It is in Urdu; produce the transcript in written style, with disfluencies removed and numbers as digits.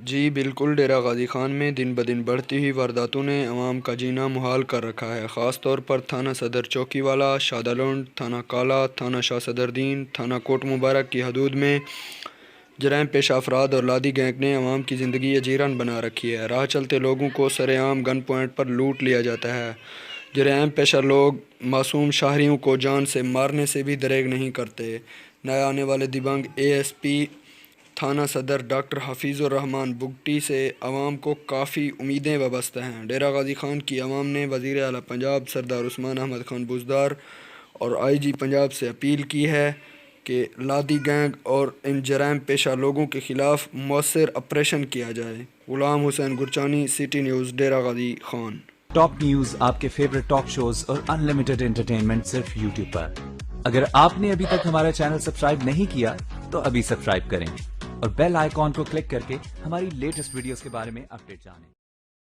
جی بالکل، ڈیرہ غازی خان میں دن بدن بڑھتی ہوئی وارداتوں نے عوام کا جینا محال کر رکھا ہے۔ خاص طور پر تھانہ صدر چوکی والا، شادالنڈ، تھانہ کالا، تھانہ شاہ صدردین، تھانہ کوٹ مبارک کی حدود میں جرائم پیشہ افراد اور لادی گینگ نے عوام کی زندگی اجیرن بنا رکھی ہے۔ راہ چلتے لوگوں کو سرِ عام گن پوائنٹ پر لوٹ لیا جاتا ہے۔ جرائم پیشہ لوگ معصوم شہریوں کو جان سے مارنے سے بھی دریغ نہیں کرتے۔ نئے آنے والے دبنگ اے ایس پی تھانہ صدر ڈاکٹر حفیظ الرحمان بگٹی سے عوام کو کافی امیدیں وابستہ ہیں۔ ڈیرہ غازی خان کی عوام نے وزیر اعلیٰ پنجاب سردار عثمان احمد خان بزدار اور آئی جی پنجاب سے اپیل کی ہے کہ لادی گینگ اور ان جرائم پیشہ لوگوں کے خلاف مؤثر آپریشن کیا جائے۔ غلام حسین گرچانی، city news, Dera Ghazi Khan. Top news آپ کے فیورٹ ٹاک شوز اور انلمیٹڈ انٹرٹینمنٹ صرف یوٹیوب پر۔ اگر آپ نے ابھی تک ہمارا چینل سبسکرائب نہیں کیا تو ابھی سبسکرائب کریں اور بیل آئیکن کو کلک کر کے ہماری لیٹسٹ ویڈیوز کے بارے میں اپڈیٹ جانیں۔